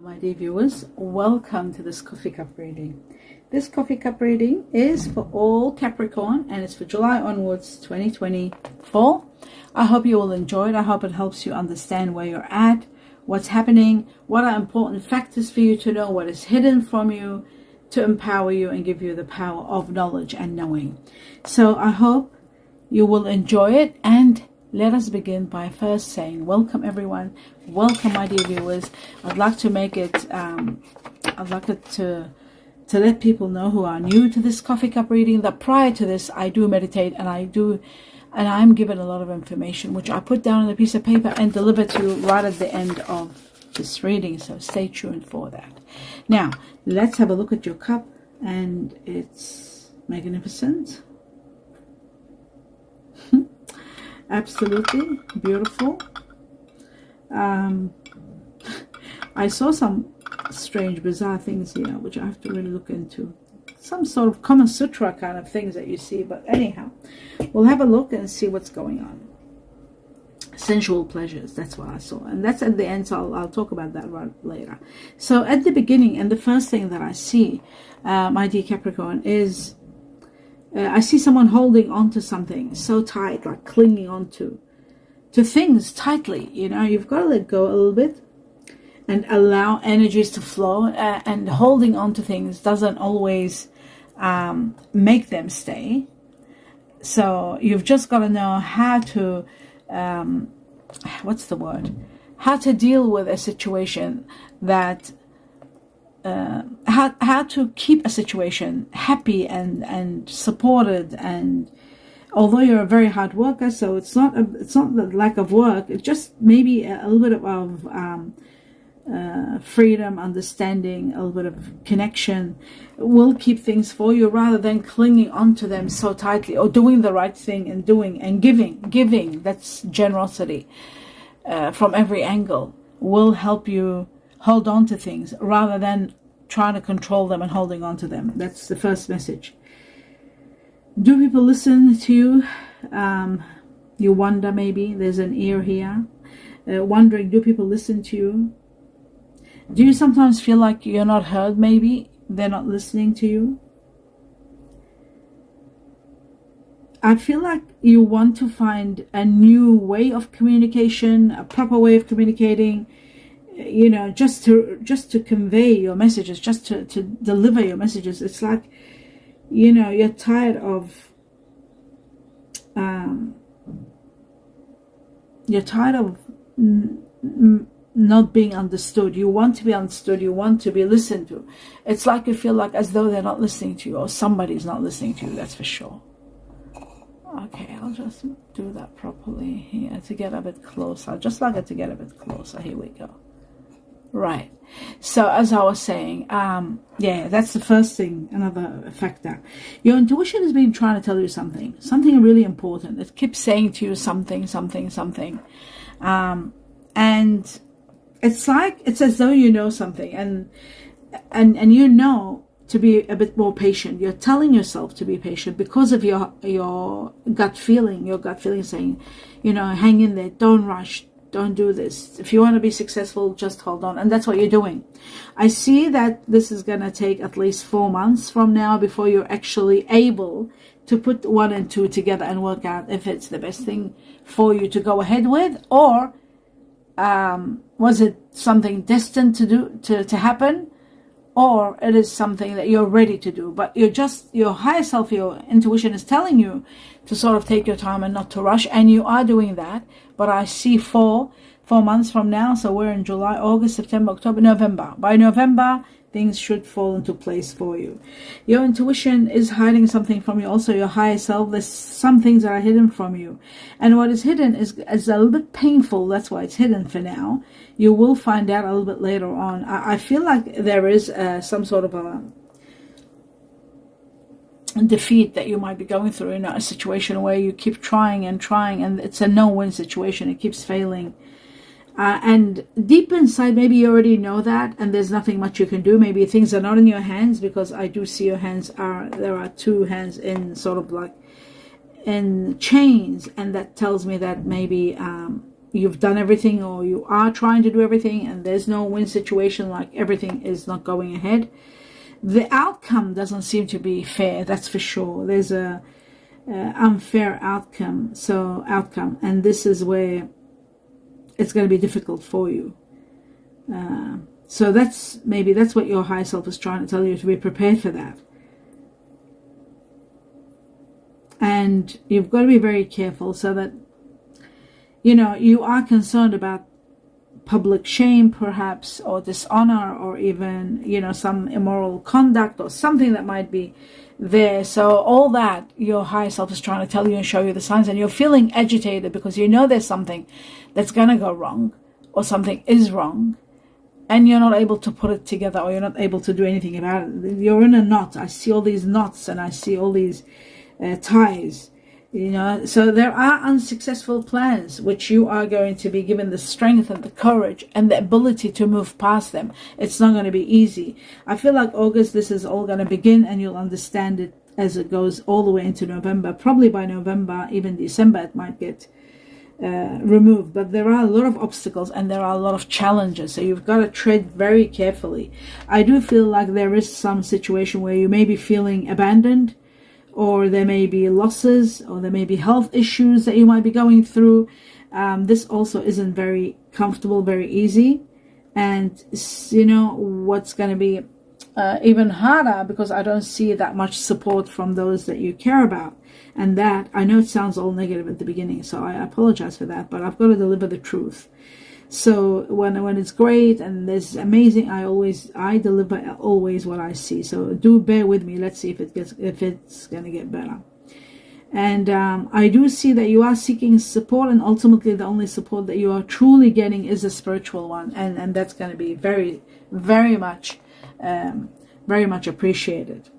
My dear viewers, welcome to this coffee cup reading. This coffee cup reading is for all Capricorn and it's for July onwards 2024. I hope you will enjoy it. I hope it helps you understand where you're at, what's happening, what are important factors for you to know, what is hidden from you to empower you and give you the power of knowledge and knowing. So I hope you will enjoy it, and let us begin by first saying welcome everyone. Welcome my dear viewers. I'd like to make it to let people know who are new to this coffee cup reading that prior to this I do meditate and I'm given a lot of information which I put down on a piece of paper and deliver to you right at the end of this reading, so stay tuned for that. Now let's have a look at your cup, and it's magnificent. Absolutely beautiful. I saw some strange, bizarre things here, which I have to really look into. Some sort of Kama Sutra kind of things that you see. But anyhow, we'll have a look and see what's going on. Sensual pleasures, that's what I saw. And that's at the end, so I'll talk about that right later. So at the beginning, and the first thing that I see, my dear Capricorn, is I see someone holding on to something so tight, like clinging on to things tightly. You know, you've got to let go a little bit and allow energies to flow, and holding on to things doesn't always make them stay. So you've just got to know how to how to deal with a situation that how to keep a situation happy and supported. And although you're a very hard worker, so it's not the lack of work, it's just maybe a little bit of freedom, understanding, a little bit of connection will keep things for you, rather than clinging onto them so tightly, or doing the right thing and doing and giving. That's generosity from every angle, will help you hold on to things rather than trying to control them and holding on to them. That's the first message. Do people listen to you? You wonder, maybe there's an ear here, wondering, do people listen to you? Do you sometimes feel like you're not heard? Maybe they're not listening to you. I feel like you want to find a new way of communication, a proper way of communicating, you know, just to convey your messages, just to deliver your messages. It's like, you know, you're tired of not being understood. You want to be understood. You want to be listened to. It's like you feel like as though they're not listening to you, or somebody's not listening to you. That's for sure. Okay, I'll just do that properly here to get a bit closer. I just like it to get a bit closer. Here we go. Right. So as I was saying, yeah, that's the first thing, another factor. Your intuition has been trying to tell you something really important. It keeps saying to you something. And it's like, it's as though you know something, and you know to be a bit more patient. You're telling yourself to be patient because of your gut feeling. Your gut feeling saying, you know, hang in there, don't rush, don't do this. If you want to be successful, just hold on. And that's what you're doing. I see that this is going to take at least 4 months from now before you're actually able to put 1 and 2 together and work out if it's the best thing for you to go ahead with, or was it something destined to happen, or it is something that you're ready to do. But your higher self, your intuition is telling you to sort of take your time and not to rush, and you are doing that. But I see 4 months from now, so we're in July, August, September, October, November. By November, things should fall into place for you. Your intuition is hiding something from you, also your higher self. There's some things that are hidden from you, and what is hidden is a little bit painful. That's why it's hidden for now. You will find out a little bit later on. I feel like there is some sort of a defeat that you might be going through in a situation where you keep trying, and it's a no-win situation. It keeps failing. And deep inside, maybe you already know that, and there's nothing much you can do. Maybe things are not in your hands, because I do see your hands there are 2 hands in sort of like in chains, and that tells me that maybe you've done everything, or you are trying to do everything, and there's no win situation, like everything is not going ahead. The outcome doesn't seem to be fair, that's for sure. There's a unfair outcome, and this is where it's going to be difficult for you. So that's what your higher self is trying to tell you, to be prepared for that. And you've got to be very careful, so that, you know, you are concerned about public shame perhaps, or dishonor, or even, you know, some immoral conduct or something that might be there. So all that your higher self is trying to tell you and show you the signs, and you're feeling agitated because you know there's something that's going to go wrong, or something is wrong, and you're not able to put it together, or you're not able to do anything about it. You're in a knot. I see all these knots, and I see all these ties, you know. So there are unsuccessful plans which you are going to be given the strength and the courage and the ability to move past them. It's not going to be easy. I feel like August, this is all going to begin, and you'll understand it as it goes all the way into November. Probably by November, even December, it might get removed. But there are a lot of obstacles, and there are a lot of challenges, so you've got to tread very carefully. I do feel like there is some situation where you may be feeling abandoned, or there may be losses, or there may be health issues that you might be going through. This also isn't very comfortable, very easy. And, you know, what's going to be even harder, because I don't see that much support from those that you care about. And that, I know it sounds all negative at the beginning, so I apologize for that, but I've got to deliver the truth. So when it's great and there's amazing, I deliver always what I see. So do bear with me. Let's see if it's gonna get better. And I do see that you are seeking support, and ultimately the only support that you are truly getting is a spiritual one, and that's going to be very, very much appreciated.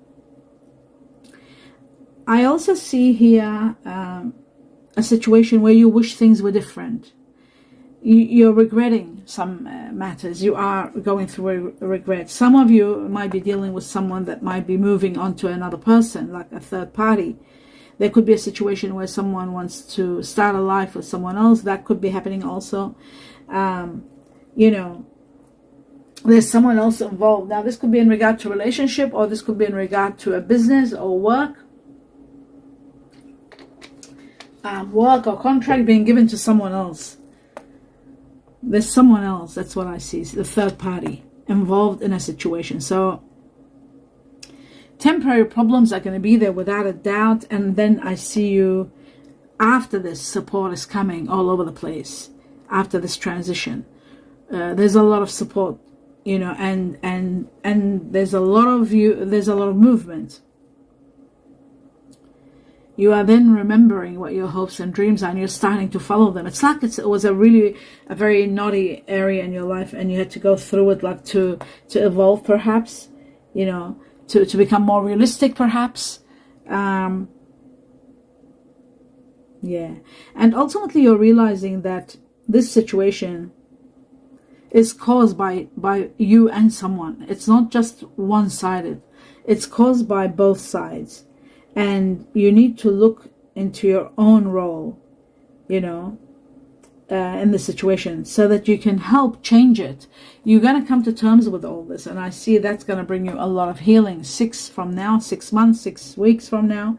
I also see here a situation where you wish things were different. You're regretting some matters. You are going through a regret. Some of you might be dealing with someone that might be moving on to another person, like a third party. There could be a situation where someone wants to start a life with someone else. That could be happening also. You know, there's someone else involved. Now, this could be in regard to relationship, or this could be in regard to a business or work. Work or contract being given to someone else. There's someone else, that's what I see, the third party involved in a situation. So temporary problems are going to be there without a doubt, and then I see you, after this, support is coming all over the place. After this transition, there's a lot of support, you know, and there's a lot of movement. You are then remembering what your hopes and dreams are, and you're starting to follow them. It's like it was a very naughty area in your life, and you had to go through it, like to evolve, perhaps, you know, to become more realistic, perhaps. Yeah. And ultimately you're realizing that this situation is caused by you and someone. It's not just one-sided. It's caused by both sides. And you need to look into your own role, you know, in the situation, so that you can help change it. You're going to come to terms with all this, and I see that's going to bring you a lot of healing. 6 months, 6 weeks from now,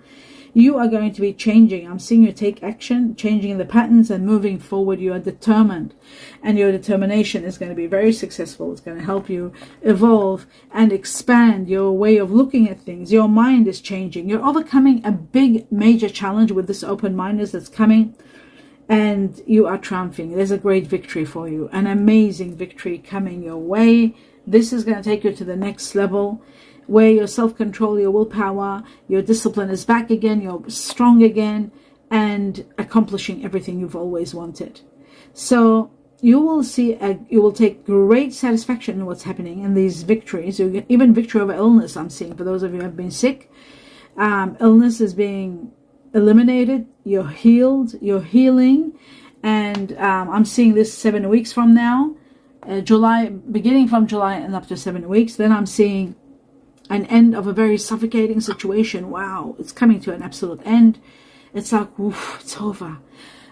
you are going to be changing. I'm seeing you take action, changing the patterns and moving forward. You are determined, and your determination is going to be very successful. It's going to help you evolve and expand your way of looking at things. Your mind is changing. You're overcoming a big, major challenge with this open-mindedness that's coming, and you are triumphing. There's a great victory for you, an amazing victory coming your way. This is going to take you to the next level, where your self-control, your willpower, your discipline is back again, you're strong again, and accomplishing everything you've always wanted. So you will see, you will take great satisfaction in what's happening in these victories. You get even victory over illness, I'm seeing, for those of you who have been sick. Illness is being eliminated, you're healed, you're healing, and I'm seeing this 7 weeks from now, beginning from July and up to 7 weeks. Then I'm seeing an end of a very suffocating situation. Wow, it's coming to an absolute end. It's like, oof, it's over.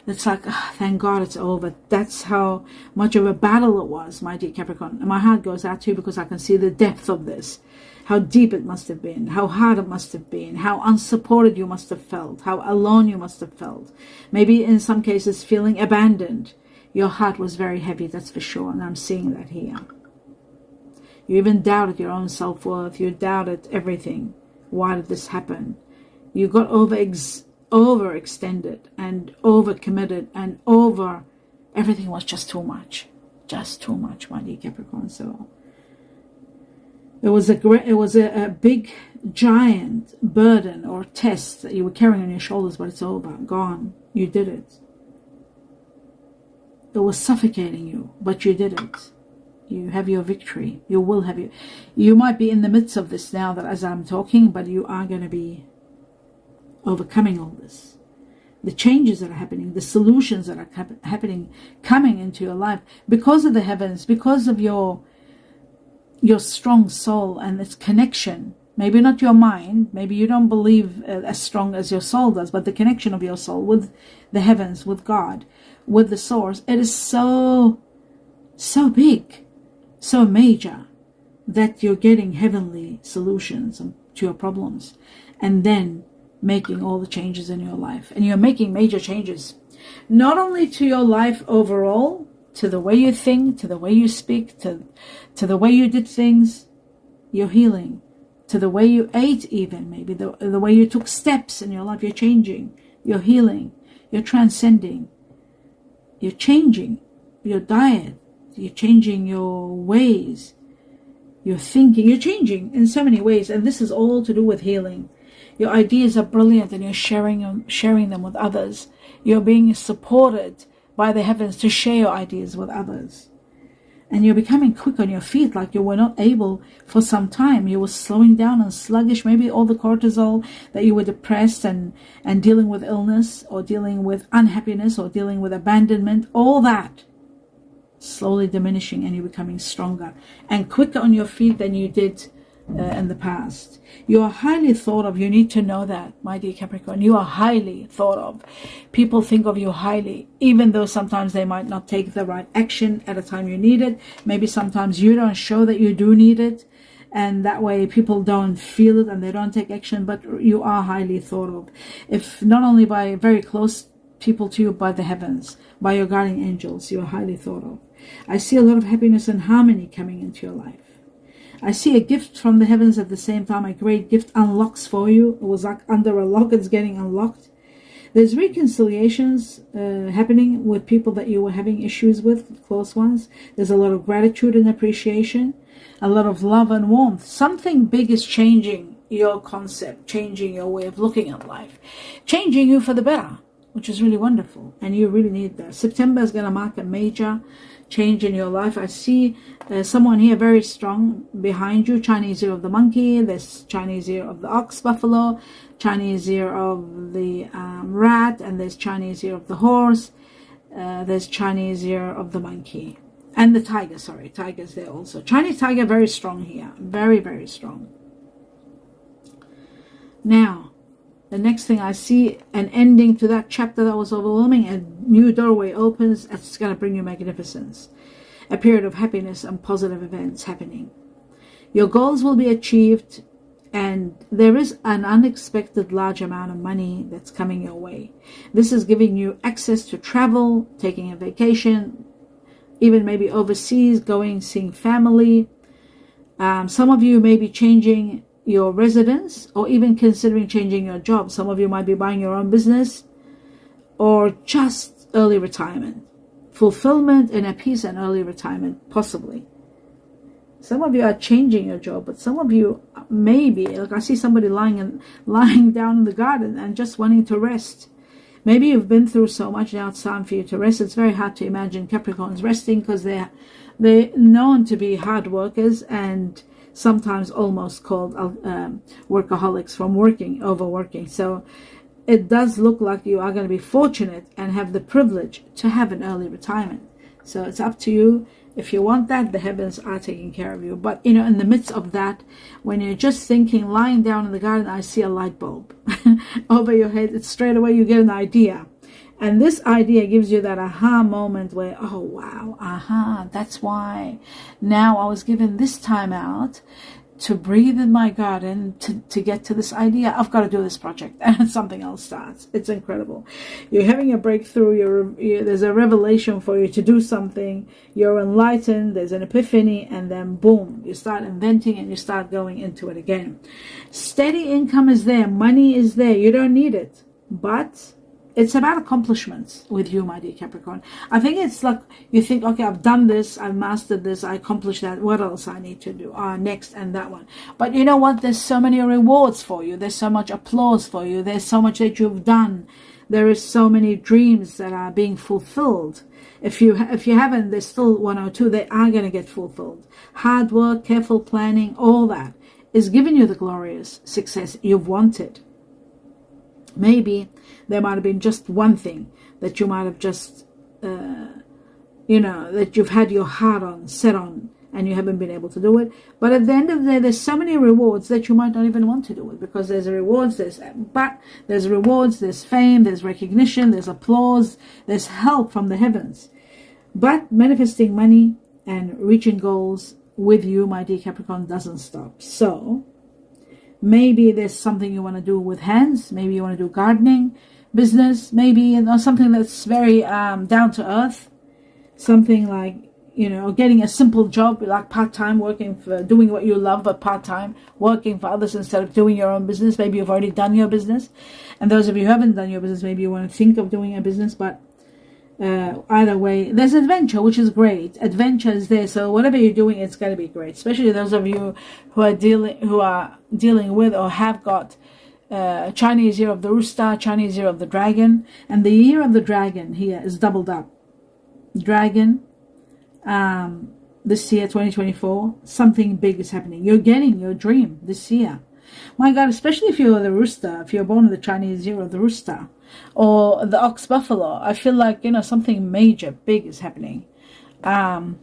It's like, thank God it's over. That's how much of a battle it was, my dear Capricorn. And my heart goes out to you because I can see the depth of this. How deep it must have been, how hard it must have been, how unsupported you must have felt, how alone you must have felt. Maybe in some cases feeling abandoned. Your heart was very heavy, that's for sure, and I'm seeing that here. You even doubted your own self-worth. You doubted everything. Why did this happen? You got overextended and overcommitted and everything was just too much. Just too much, my dear Capricorn. So it was a big, giant burden or test that you were carrying on your shoulders, but it's over, gone. You did it. It was suffocating you, but you did it. You have your victory. You will have your... You might be in the midst of this now that as I'm talking, but you are going to be overcoming all this. The changes that are happening, the solutions that are happening, coming into your life because of the heavens, because of your strong soul and its connection. Maybe not your mind, maybe you don't believe as strong as your soul does, but the connection of your soul with the heavens, with God, with the source, it is so big, so major, that you're getting heavenly solutions to your problems, and then making all the changes in your life. And you're making major changes, not only to your life overall, to the way you think, to the way you speak, to the way you did things. You're healing. To the way you ate, even maybe the way you took steps in your life. You're changing. You're healing. You're transcending. You're changing your diet. You're changing your ways. You're thinking. You're changing in so many ways. And this is all to do with healing. Your ideas are brilliant and you're sharing them with others. You're being supported by the heavens to share your ideas with others. And you're becoming quick on your feet like you were not able for some time. You were slowing down and sluggish. Maybe all the cortisol that you were depressed and dealing with illness or dealing with unhappiness or dealing with abandonment, all that slowly diminishing, and you're becoming stronger and quicker on your feet than you did in the past. You are highly thought of. You need to know that, my dear Capricorn. You are highly thought of. People think of you highly, even though sometimes they might not take the right action at a time you need it. Maybe sometimes you don't show that you do need it, and that way people don't feel it and they don't take action, but you are highly thought of. If not only by very close people to you, by the heavens, by your guardian angels, you are highly thought of. I see a lot of happiness and harmony coming into your life. I see a gift from the heavens at the same time. A great gift unlocks for you. It was like under a lock. It's getting unlocked. There's reconciliations happening with people that you were having issues with, close ones. There's a lot of gratitude and appreciation, a lot of love and warmth. Something big is changing your concept, changing your way of looking at life, changing you for the better, which is really wonderful. And you really need that. September is going to mark a major change in your life. I see someone here very strong behind you. Chinese ear of the monkey. There's Chinese ear of the ox, buffalo, Chinese ear of the rat, and there's Chinese ear of the horse. There's Chinese ear of the monkey and the tiger. Sorry, tiger's there also. Chinese tiger, very strong here. Very, very strong. Now, the next thing I see, an ending to that chapter that was overwhelming. A new doorway opens. It's going to bring you magnificence. A period of happiness and positive events happening. Your goals will be achieved, and there is an unexpected large amount of money that's coming your way. This is giving you access to travel, taking a vacation, even maybe overseas, going, seeing family. Some of you may be changing your residence or even considering changing your job. Some of you might be buying your own business or just early retirement. Fulfillment, inner peace, and early retirement, possibly. Some of you are changing your job, but some of you maybe, like I see somebody lying down in the garden and just wanting to rest. Maybe you've been through so much, now it's time for you to rest. It's very hard to imagine Capricorns resting because they're known to be hard workers and sometimes almost called workaholics from overworking. So it does look like you are going to be fortunate and have the privilege to have an early retirement. So it's up to you. If you want that, the heavens are taking care of you. But, in the midst of that, when you're just thinking, lying down in the garden, I see a light bulb over your head. It's straight away you get an idea. And this idea gives you that aha moment where, oh wow, aha, that's why now I was given this time out to breathe in my garden to get to this idea. I've got to do this project, and something else starts. It's incredible. You're having a breakthrough. There's a revelation for you to do something. You're enlightened. There's an epiphany, and then boom, you start inventing and you start going into it again. Steady income is there. Money is there. You don't need it, but it's about accomplishments with you, my dear Capricorn. I think it's like you think, okay, I've done this, I've mastered this, I accomplished that. What else I need to do? Next, and that one. But you know what? There's so many rewards for you. There's so much applause for you. There's so much that you've done. There is so many dreams that are being fulfilled. If you haven't, there's still one or two. They are going to get fulfilled. Hard work, careful planning, all that is giving you the glorious success you've wanted. Maybe there might have been just one thing that you might have just, that you've had your heart on, set on, and you haven't been able to do it. But at the end of the day, there's so many rewards that you might not even want to do it, because there's rewards, there's rewards, there's fame, there's recognition, there's applause, there's help from the heavens. But manifesting money and reaching goals with you, my dear Capricorn, doesn't stop. So maybe there's something you want to do with hands. Maybe you want to do gardening, business, maybe something that's very down to earth. Something like, getting a simple job, like part-time, doing what you love, but part-time, working for others instead of doing your own business. Maybe you've already done your business. And those of you who haven't done your business, maybe you want to think of doing a business, but either way, there's adventure, which is great. Adventure is there, so whatever you're doing, it's going to be great. Especially those of you who are dealing with or have got Chinese year of the rooster, Chinese year of the dragon, and the year of the dragon here is doubled up. Dragon, this year 2024, something big is happening. You're getting your dream this year. My God, especially if you're the rooster, if you're born in the Chinese year of the rooster, or the ox buffalo, I feel like, something major, big is happening. And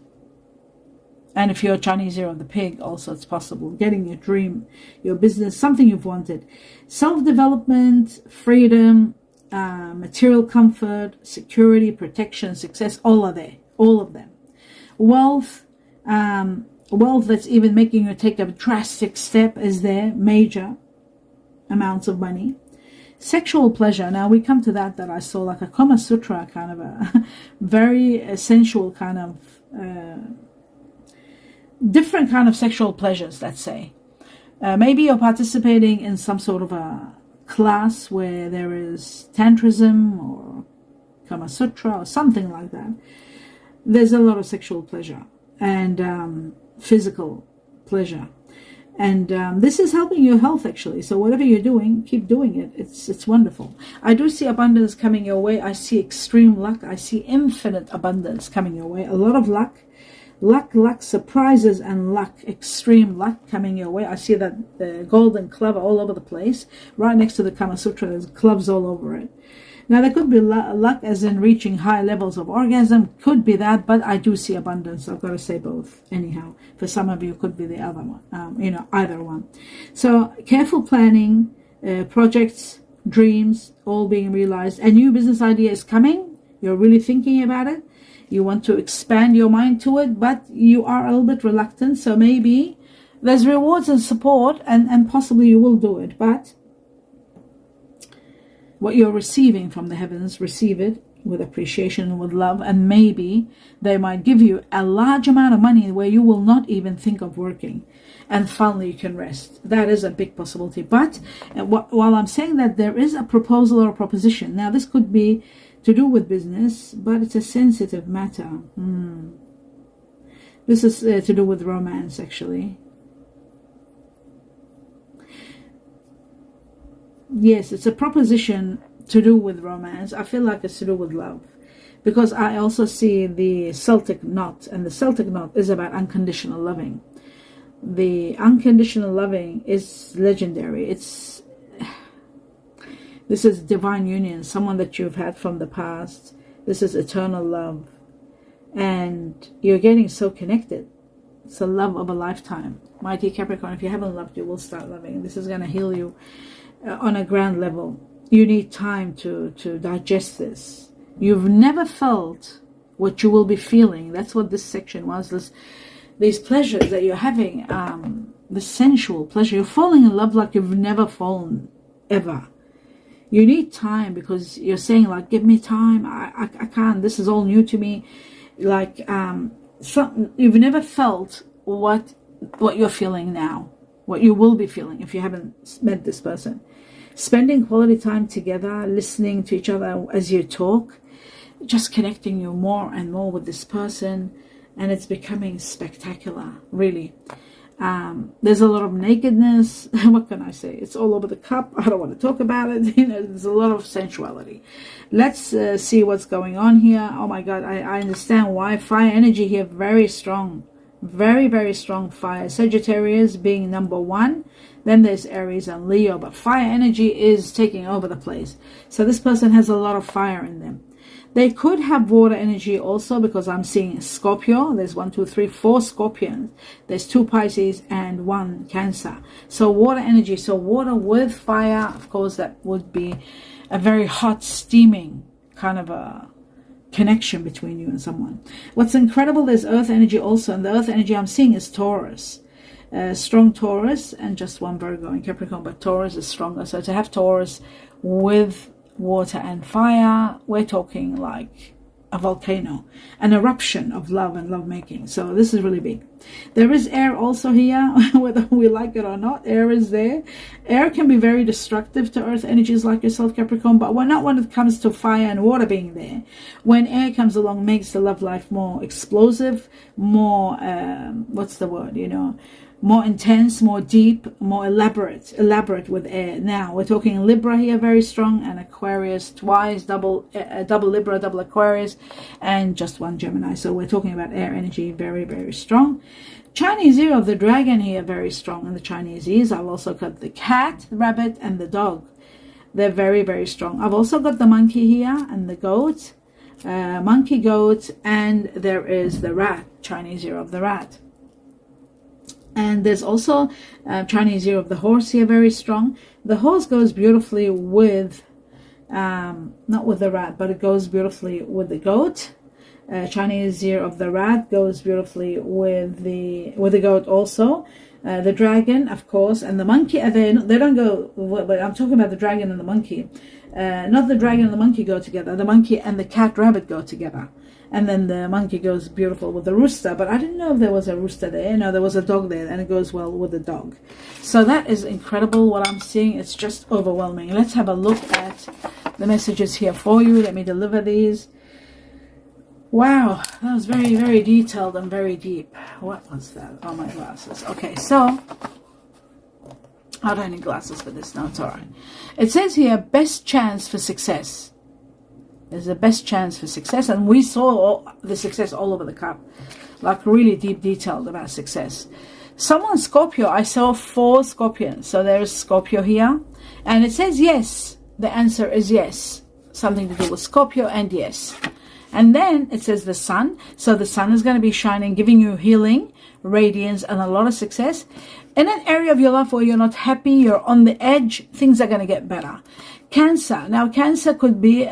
if you're Chinese year of the pig, also it's possible. Getting your dream, your business, something you've wanted. Self-development, freedom, material comfort, security, protection, success, all are there. All of them. Wealth, wealth that's even making you take a drastic step is there. Major amounts of money. Sexual pleasure. Now we come to that I saw like a Kama Sutra kind of a very sensual kind of different kind of sexual pleasures, let's say. Maybe you're participating in some sort of a class where there is tantrism or Kama Sutra or something like that. There's a lot of sexual pleasure and physical pleasure. And this is helping your health, actually. So whatever you're doing, keep doing it. It's wonderful. I do see abundance coming your way. I see extreme luck. I see infinite abundance coming your way. A lot of luck, surprises and luck, extreme luck coming your way. I see that the golden club all over the place. Right next to the Kama Sutra, there's clubs all over it. Now, there could be luck as in reaching high levels of orgasm. Could be that, but I do see abundance. I've got to say both. Anyhow, for some of you, could be the other one. Either one. So, careful planning, projects, dreams, all being realized. A new business idea is coming. You're really thinking about it. You want to expand your mind to it, but you are a little bit reluctant. So maybe there's rewards and support, and possibly you will do it, but what you're receiving from the heavens, receive it with appreciation and with love, and maybe they might give you a large amount of money where you will not even think of working, and finally you can rest. That is a big possibility. But while I'm saying that, there is a proposal or a proposition. Now, this could be to do with business, but it's a sensitive matter. This is to do with romance, actually. Yes, it's a proposition to do with romance. I feel like it's to do with love, because I also see the Celtic knot, and the Celtic knot is about unconditional loving. The unconditional loving is legendary. This is divine union, someone that you've had from the past. This is eternal love, and you're getting so connected. It's the love of a lifetime. Mighty Capricorn, if you haven't loved, you will start loving. This is going to heal you on a grand level. you need time to digest this. You've never felt what you will be feeling. That's what this section was. These pleasures that you're having, the sensual pleasure. You're falling in love like you've never fallen ever. You need time because you're saying like, give me time. I can't. This is all new to me. Like you've never felt what you're feeling now, what you will be feeling if you haven't met this person. Spending quality time together, listening to each other as you talk, just connecting you more and more with this person, and it's becoming spectacular, really. There's a lot of nakedness. What can I say? It's all over the cup. I don't want to talk about it. There's a lot of sensuality. Let's see what's going on here. Oh my God, I understand why. Fire energy here, very strong. Very, very strong fire. Sagittarius being number 1. Then there's Aries and Leo. But fire energy is taking over the place. So this person has a lot of fire in them. They could have water energy also, because I'm seeing Scorpio. There's 1, 2, 3, 4 Scorpions. There's 2 Pisces and 1 Cancer. So water energy. So water with fire, of course, that would be a very hot, steaming kind of a connection between you and someone. What's incredible, there's earth energy also. And the earth energy I'm seeing is Taurus. Strong Taurus and just 1 Virgo and Capricorn. But Taurus is stronger. So to have Taurus with water and fire, we're talking like a volcano, an eruption of love and love making. So this is really big. There is air also here, whether we like it or not. Air is there. Air can be very destructive to earth energies like yourself, Capricorn, but not when it comes to fire and water being there. When air comes along, makes the love life more explosive, more what's the word, more intense, more deep, more elaborate with air. Now we're talking Libra here, very strong, and Aquarius twice, double Libra, double Aquarius, and just 1 Gemini. So we're talking about air energy, very, very strong. Chinese ear of the dragon here, very strong in the Chinese ears. I've also got the cat, the rabbit, and the dog. They're very, very strong. I've also got the monkey here and the goat, monkey, goat, and there is the rat, Chinese ear of the rat. And there's also Chinese ear of the horse here, very strong. The horse goes beautifully with, not with the rat, but it goes beautifully with the goat. Chinese ear of the rat goes beautifully with the goat also. The dragon, of course, and the monkey. They don't go, but I'm talking about the dragon and the monkey. Not the dragon and the monkey go together. The monkey and the cat rabbit go together. And then the monkey goes beautiful with the rooster. But I didn't know if there was a rooster there. No, there was a dog there, and it goes well with the dog. So that is incredible what I'm seeing. It's just overwhelming. Let's have a look at the messages here for you. Let me deliver these. Wow, that was very, very detailed and very deep. What was that? Oh, my glasses. Okay, so I don't need glasses for this. No, it's all right. It says here, best chance for success. There's the best chance for success, and we saw the success all over the cup, like really deep detailed about success. Someone Scorpio, I saw 4 Scorpions, so there's Scorpio here, and it says yes. The answer is yes, something to do with Scorpio and yes. And then it says the sun, so the sun is going to be shining, giving you healing, radiance, and a lot of success. In an area of your life where you're not happy, you're on the edge, things are going to get better. Cancer, now Cancer could be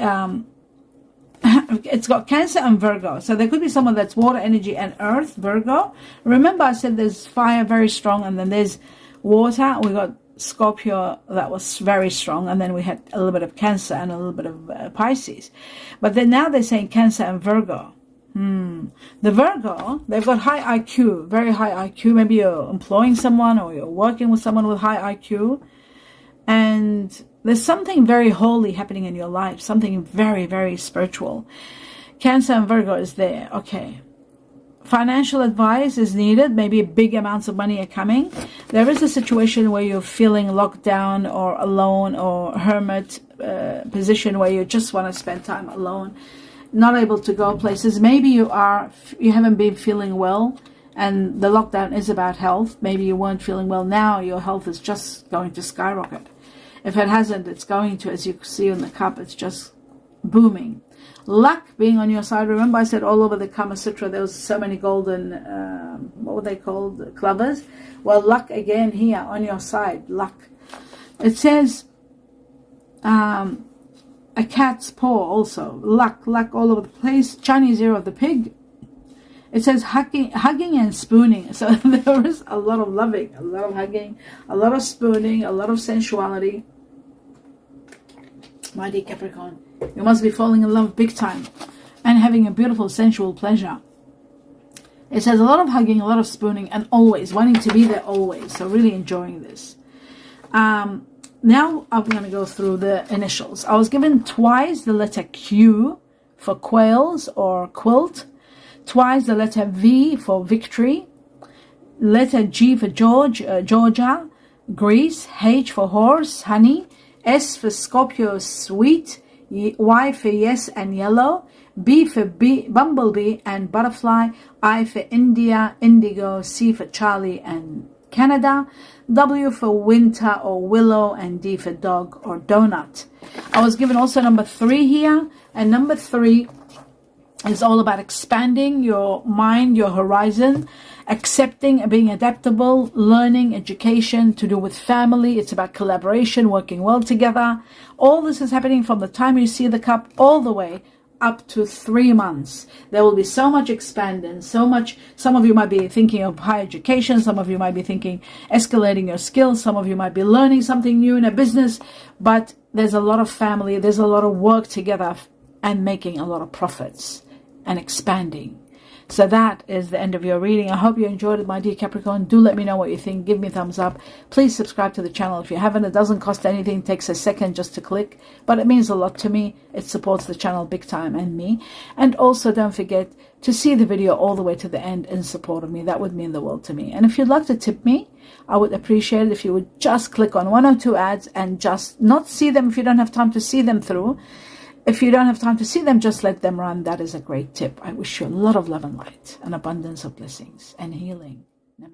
it's got Cancer and Virgo, so there could be someone that's water energy and earth, Virgo. Remember I said there's fire very strong, and then there's water. We got Scorpio that was very strong, and then we had a little bit of Cancer and a little bit of Pisces. But then now they're saying Cancer and Virgo. The Virgo, they've got high IQ, very high IQ. Maybe you're employing someone or you're working with someone with high IQ, and there's something very holy happening in your life, something very, very spiritual. Cancer and Virgo is there. Okay. Financial advice is needed. Maybe big amounts of money are coming. There is a situation where you're feeling locked down or alone, or hermit position where you just want to spend time alone, not able to go places. Maybe you haven't been feeling well, and the lockdown is about health. Maybe you weren't feeling well. Now your health is just going to skyrocket. If it hasn't, it's going to, as you see in the cup, it's just booming. Luck being on your side. Remember I said all over the Kama Sutra there was so many golden, what were they called? Clovers. Well, luck again here on your side. Luck. It says a cat's paw also. Luck all over the place. Chinese ear of the pig. It says hugging and spooning. So there is a lot of loving, a lot of hugging, a lot of spooning, a lot of sensuality. My dear Capricorn, you must be falling in love big time and having a beautiful sensual pleasure. It says a lot of hugging, a lot of spooning, and always wanting to be there always. So really enjoying this. Now I'm going to go through the initials. I was given twice the letter Q for quails or quilt, twice the letter V for victory, letter G for Georgia, Greece, H for horse, honey, S for Scorpio, sweet, Y for yes and yellow, B for bumblebee and butterfly, I for India, indigo, C for Charlie and Canada, W for winter or willow, and D for dog or donut. I was given also number 3 here, and number 3 is all about expanding your mind, your horizon, accepting and being adaptable, learning, education, to do with family. It's about collaboration, working well together. All this is happening from the time you see the cup all the way up to 3 months. There will be so much expanding, so much. Some of you might be thinking of higher education. Some of you might be thinking escalating your skills. Some of you might be learning something new in a business. But there's a lot of family. There's a lot of work together and making a lot of profits and expanding. So that is the end of your reading. I hope you enjoyed it, my dear Capricorn. Do let me know what you think. Give me a thumbs up. Please subscribe to the channel if you haven't. It doesn't cost anything. It takes a second just to click, but it means a lot to me. It supports the channel big time and me. And also don't forget to see the video all the way to the end in support of me. That would mean the world to me. And if you'd like to tip me, I would appreciate it if you would just click on 1 or 2 ads and just not see them if you don't have time to see them through. If you don't have time to see them, just let them run. That is a great tip. I wish you a lot of love and light, an abundance of blessings and healing. Namaste.